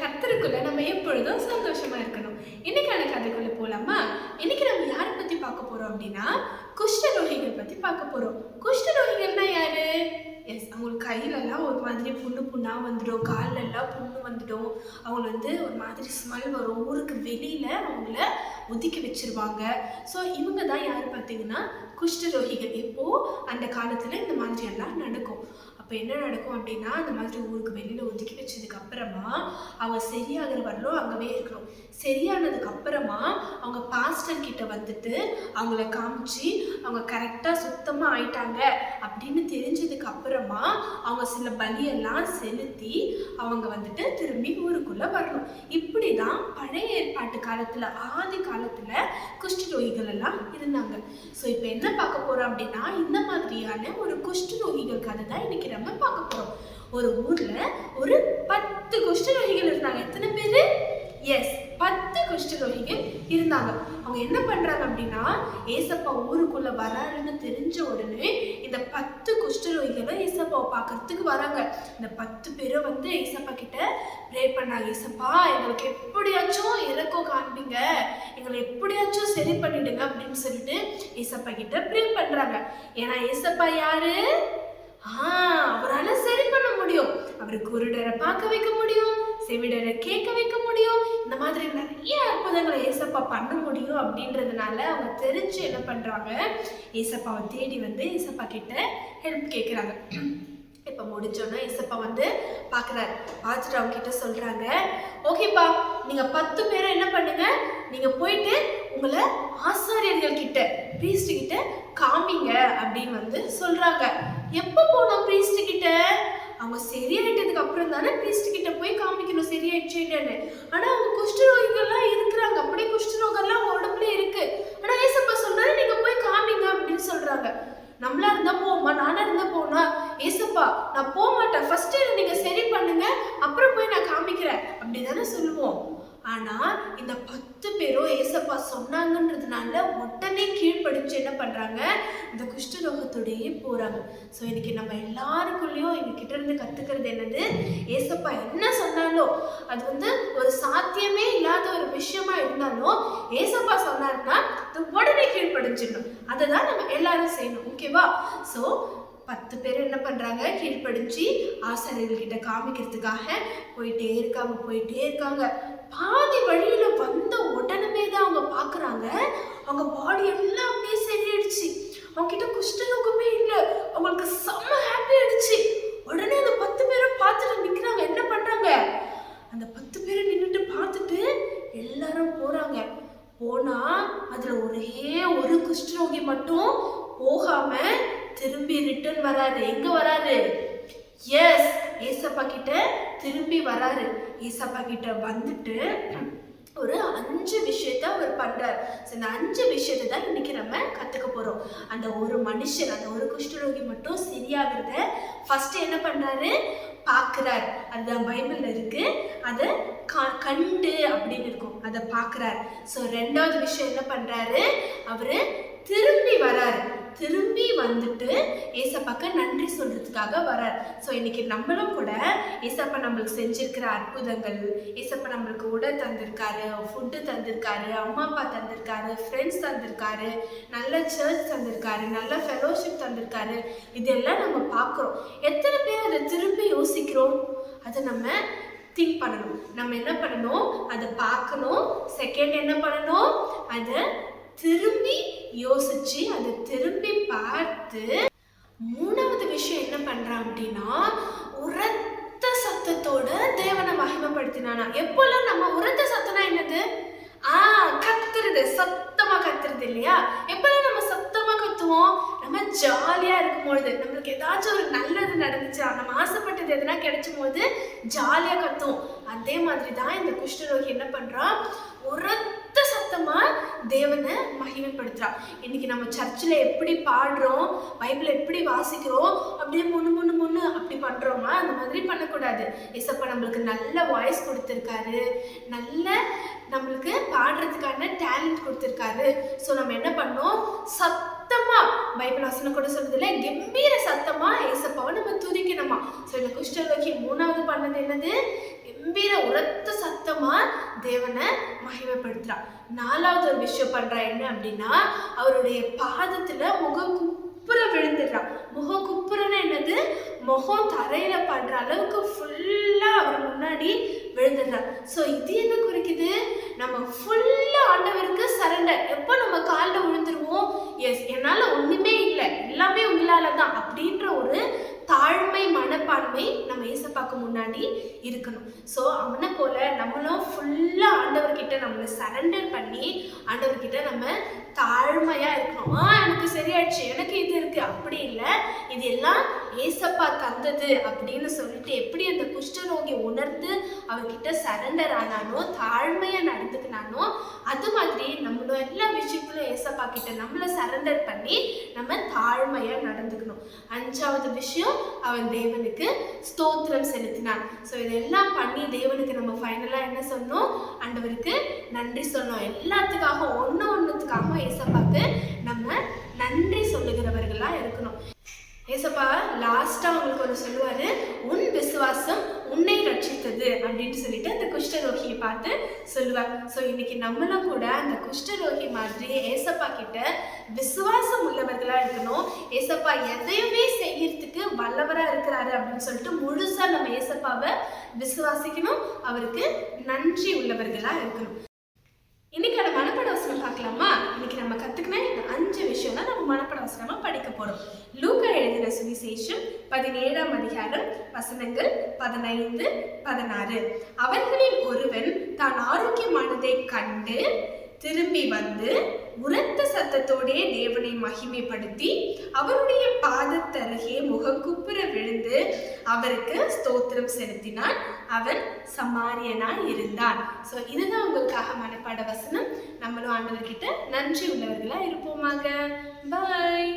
கர்த்தருக்குள்ள நம்ம எப்பொழுதும் சந்தோஷமா இருக்கணும். இன்னைக்கான கதைக்குள்ள போலாமா? இன்னைக்கு நம்ம யாரை பத்தி பார்க்க போறோம் அப்படின்னா, குஷ்டரோகிகள் பத்தி பார்க்க போறோம். குஷ்டரோகிகள்னா யாரு? எஸ், அவங்களுக்கு கையிலெல்லாம் ஒரு மாதிரி புண்ணு புண்ணா வந்துடும், காலெல்லாம் புண்ணு வந்துடும். அவங்க ஒரு மாதிரி ஸ்மெல் வரும். ஊருக்கு வெளியில அவங்கள ஒதுக்கி வச்சிருவாங்க. ஸோ இவங்க தான் யார் பார்த்தீங்கன்னா குஷ்டரோகிகள். எப்போ அந்த காலத்துல இந்த மாதிரி எல்லாம் நடக்கும். அப்போ என்ன நடக்கும் அப்படின்னா, அந்த மாதிரி ஊருக்கு வெளியில ஒதுக்கி வச்சதுக்கு அப்புறமா அவங்க சரியாகிற வரலும் அங்கவே இருக்கணும். சரியானதுக்கு அப்புறமா அவங்க பாஸ்டர் கிட்ட வந்துட்டு அவங்கள காமிச்சு அவங்க கரெக்டாக சுத்தமாக ஆயிட்டாங்க அப்படின்னு தெரிஞ்சதுக்கு அப்புறமா அவங்க சில பலியெல்லாம் செலுத்தி அவங்க திரும்பி ஊருக்குள்ள வரணும். இப்படி தான் பழைய ஏற்பாட்டு காலத்துல ஆதி காலத்துல குஷ்டரோகிகள் எல்லாம் இருந்தாங்க. ஸோ இப்போ என்ன பார்க்க போறோம் அப்படின்னா, இந்த மாதிரியான ஒரு குஷ்டரோகிகள் கதை தான் இன்னைக்கு நம்ம பார்க்க போறோம். ஒரு ஊர்ல ஒரு 10 குஷ்டரோகிகள் இருந்தாங்க. எத்தனை பேரு? எஸ், 10 குஷ்டரோகிகள் இருந்தாங்க. அவங்க என்ன பண்றாங்க அப்படின்னா, ஏசப்பா ஊருக்குள்ள வராருன்னு தெரிஞ்ச உடனே இந்த 10 குஷ்டரோகிகளை ஏசப்பாவை பார்க்கறதுக்கு வராங்க. இந்த 10 பேரும் ஏசப்பா கிட்ட ப்ரே பண்ணாங்க. ஏசப்பா, எங்களுக்கு எப்படியாச்சும் இறக்கம் காண்பீங்க, எங்களை எப்படியாச்சும் சரி பண்ணிடுங்க அப்படின்னு சொல்லிட்டு ஏசப்பா கிட்ட ப்ரே பண்றாங்க. ஏன்னா ஏசப்பா யாரு? அவரால் சரி பண்ண முடியும். அவரு குருடரை பார்க்க வைக்க முடியும், செவிடரை கேட்க வைக்க முடியும். இந்த மாதிரி நிறைய அற்புதங்களை ஏசப்பா பண்ண முடியும். அப்படின்றதுனால அவங்க தெரிஞ்சு என்ன பண்றாங்க, ஏசப்பாவை தேடி ஏசப்பா கிட்ட ஹெல்ப் கேட்குறாங்க. இப்போ முடிஞ்சோன்னா ஏசப்பா பார்க்குறாரு. பார்த்துட்டு அவங்க கிட்ட சொல்றாங்க, ஓகேப்பா, நீங்க 10 பேரை என்ன பண்ணுங்க, நீங்க போயிட்டு உங்களை ஆசாரியர்கள் கிட்ட, பிரீஸ்ட் கிட்ட காமிங்க அப்படின்னு சொல்றாங்க. எப்போ போனோம் பிரீஸ்ட் கிட்ட? அவங்க சரியாயிட்டதுக்கு அப்புறம் தானே பிரீஸ்ட் கிட்ட போய் காமிக்கணும் சரியாயிடுச்சுன்னு. ஆனா அவங்க குஷ்டரோகிகள்லாம் இருக்கிறாங்க. அப்படியே குஷ்டரோகம்லாம் உடம்புல இருக்கு. ஆனா ஏசப்பா சொல்றாரு, நீங்க போய் காமிங்க அப்படின்னு சொல்றாங்க. நம்மளா இருந்தா போமா, நானா இருந்தா போனா, ஏசப்பா நான் போக மாட்டேன், ஃபர்ஸ்ட் நீங்க சரி பண்ணுங்க, அப்புறம் போய் நான் காமிக்கிறேன் அப்படிதானே சொல்லுவோம். ஆனா இந்த 10 பேரும் ஏசப்பா சொன்னாங்கன்றதுனால உடனே கீழ்ப்படிச்சு என்ன பண்றாங்க, இந்த குஷ்டரோகத்தோடயே போறாங்க. ஸோ இன்னைக்கு நம்ம எல்லாருக்குள்ளேயும் எங்ககிட்ட இருந்து கத்துக்கிறது என்னது, ஏசப்பா என்ன சொன்னாலும் அது ஒரு சாத்தியமே இல்லாத ஒரு விஷயமா இருந்தாலும் ஏசப்பா சொன்னாருன்னா உடனே கீழ்ப்படிஞ்சிடணும். அதை தான் நம்ம எல்லாரும் செய்யணும். ஓகேவா? ஸோ 10 பேர் என்ன பண்றாங்க, கீழ்ப்படிஞ்சு ஆசாரியர்கள் கிட்ட காமிக்கிறதுக்காக போயிட்டே இருக்காங்க. பாதி வழியில வந்த உடனே தான் அவங்க பாக்குறாங்க, அவங்க பாடி எல்லாம் அப்படியே சரியாயிடுச்சு. அவங்க கிட்ட குஷ்டரோகமே இல்லை. அவங்களுக்கு செம்ம ஹாப்பி ஆயிடுச்சு. உடனே அந்த 10 பேரும் பார்த்துட்டு நிக்கிறாங்க. என்ன பண்றாங்க, அந்த 10 பேரை நின்றுட்டு பார்த்துட்டு எல்லாரும் போறாங்க. போனா அதுல ஒரே ஒரு குஷ்டரோகி மட்டும் போகாம திரும்பி ரிட்டர்ன் வராரு. எங்க வராரு? எஸ், ஏசப்பா கிட்ட திரும்பி வராரு. ஏசப்பா கிட்ட வந்துட்டு ஒரு 5 விஷயத்த அவர் பண்றாரு. இந்த 5 விஷயத்தை தான் இன்னைக்கு நம்ம கத்துக்க போறோம். அந்த ஒரு மனுஷன், அந்த ஒரு குஷ்டரோகி மட்டும் சரியாகிறத ஃபர்ஸ்ட் என்ன பண்றாரு, பார்க்கிறார். அதுதான் பைபிள்ல இருக்கு. அதை கண்டு அப்படின்னு இருக்கும், அதை பார்க்கிறார். ஸோ 2வது விஷயம் என்ன பண்றாரு, அவரு திரும்பி வராரு. திரும்பி வந்துட்டு ஏசப்பாக்கு நன்றி சொல்றதுக்காக வரார். ஸோ இன்னைக்கு நம்மளும் கூட ஏசப்பா நம்மளுக்கு செஞ்சிருக்கிற அற்புதங்கள், ஏசப்பா நம்மளுக்கு உடை தந்திருக்காரு, ஃபுட்டு தந்திருக்காரு, அம்மா அப்பா தந்திருக்காரு, ஃப்ரெண்ட்ஸ் தந்திருக்காரு, நல்ல சர்ச் தந்திருக்காரு, நல்ல ஃபெலோஷிப் தந்திருக்காரு, இதெல்லாம் நம்ம பார்க்குறோம். எத்தனை பேர் அதை திரும்பி யோசிக்கிறோம்? அதை நம்ம திங்க் பண்ணணும். நம்ம என்ன பண்ணணும், அதை பார்க்கணும். செகண்ட் என்ன பண்ணணும், அதை திரும்பி யோசிச்சு அதை திரும்பி பார்த்து, 3வது விஷயம் என்ன பண்றான் அப்படின்னா, உரத்த சத்தத்தோட தேவனை மகிமைப்படுத்தினானா. எப்போல்லாம் நம்ம உரத்த சத்தம்னா என்னது, கத்துறது, சத்தமா கத்துறது இல்லையா? எப்பெல்லாம் நம்ம சத்தமா கத்துவோம், நம்ம ஜாலியா இருக்கும்பொழுது, நம்மளுக்கு ஏதாச்சும் ஒரு நல்லது நடந்துச்சா, நம்ம ஆசைப்பட்டது எதுனா கிடைச்சும் போது ஜாலியா கத்துவோம். அதே மாதிரி தான் இந்த குஷ்டரோகி என்ன பண்றான், உரத்த சத்தமா தேவனை மகிமைப்படுத்துறான். இன்னைக்கு நம்ம சர்ச்சில் எப்படி பாடுறோம், பைபிள் எப்படி வாசிக்கிறோம், அப்படியே முன்னு அப்படி பண்றோமா? அந்த மாதிரி பண்ணக்கூடாது. ஏசப்பா நம்மளுக்கு நல்ல வாய்ஸ் கொடுத்துருக்காரு, நல்ல நம்மளுக்கு பாடுறதுக்கான டேலண்ட் கொடுத்துருக்காரு. ஸோ நம்ம என்ன பண்ணோம், சத்தமா, பைபிள் வசனம் கூட சொல்றதுல கம்பீர சத்தமா ஏசப்பாவை நம்ம துதிக்கணுமா. ஸோ இந்த குஷ்டரோகி 3வது பண்ணது என்னது, கம்பீர உரத்த சத்தமா தேவனை மகிமைப்படுத்துறா. 4வது ஒரு விஷயம் பண்றா என்ன அப்படின்னா, அவருடைய பாதத்துல முகம் குப்புற விழுந்துடுறா. முகம் குப்புறன்னு என்னது, முகம் தரையில படுற அளவுக்கு ஃபுல்லா அவர் முன்னாடி விழுந்துடுறா. ஸோ இது என்ன குறிக்குது, நம்ம ஃபுல்லா ஆண்டவருக்கு சரண்டர். எப்போ நம்ம காலில் விழுந்துருவோம், எஸ் என்னால ஒண்ணுமே இல்லை, எல்லாமே உங்களால தான் அப்படின்ற ஒரு தாழ்மை மனப்பான்மை நம்ம ஏசப்பாக்கு முன்னாடி இருக்கணும். ஸோ அவனை போல நம்மளும் ஃபுல்லா ஆண்டவர்கிட்ட நம்மளை சரண்டர் பண்ணி ஆண்டவர்கிட்ட நம்ம தாழ்மையா இருக்கணும். எனக்கு சரியாயிடுச்சு, எனக்கு இது இருக்கு, அப்படி இல்லை, இது எல்லாம் ஏசப்பா தந்தது அப்படின்னு சொல்லிட்டு எப்படி அந்த குஷ்டரோகி உணர்ந்து அவர்கிட்ட சரண்டர் ஆனானோ, தாழ்மையா நடந்துக்கினானோ, அது மாதிரி நம்மளோட எல்லா விஷயத்திலும் ஏசப்பா கிட்ட நம்மளை சரண்டர் பண்ணி நம்ம தாழ்மையா நடந்துக்கணும். 5வது விஷயம், அவன் தேவனுக்கு ஸ்தோத்திரம் செலுத்தினான். ஸோ இதெல்லாம் பண்ணி தேவனுக்கு நம்ம ஃபைனலா என்ன சொன்னோம், ஆண்டவருக்கு நன்றி சொன்னோம். எல்லாத்துக்காக ஒன்றுத்துக்காக ஏசப்பாக்கு நம்ம நன்றி சொல்லுகிறவர்களா இருக்கணும். ஏசப்பா லாஸ்டா அவங்களுக்கு ஒரு சொல்லுவாரு, உன் விசுவாசம் உன்னை ரட்சித்தது அப்படின்னு சொல்லிட்டு அந்த குஷ்டரோகியை பார்த்து சொல்லுவார். ஸோ இன்னைக்கு நம்மளும் கூட அந்த குஷ்டரோகி மாதிரி ஏசப்பா கிட்ட விசுவாசம் உள்ளவர்களா இருக்கணும். ஏசப்பா எதையுமே செய்யறதுக்கு வல்லவரா இருக்கிறாரு அப்படின்னு சொல்லிட்டு முழுசா நம்ம ஏசப்பாவை விசுவாசிக்கணும், அவருக்கு நன்றி உள்ளவர்களா இருக்கணும். இன்னைக்கான மனப்பாட வசனம் பார்க்கலாமா? இன்னைக்கு நம்ம கத்துக்கின இந்த 5 விஷயம் தான் நம்ம மனப்பாட வசனமா படிக்க போறோம். லூக்கா எழுதின சுவிசேஷம் 17ஆம் அதிகாரம் வசனங்கள் 15, 16. அவர்களில் ஒருவன் தான் ஆரோக்கியமானதை கண்டு திரும்பி வந்து உரத்த சத்தத்தோடே தேவனை மகிமைப்படுத்தி அவருடைய பாதத்தருகே முகங்குப்புற விழுந்து அவருக்கு ஸ்தோத்திரம் செலுத்தினான். அவன் சமாரியனாய் இருந்தான். ஸோ இதுதான் உங்களுக்காக மனப்பாட வசனம். நம்மளும் ஆண்டவர்கிட்ட நன்றி உள்ளவர்களா இருப்போமாக. பாய்.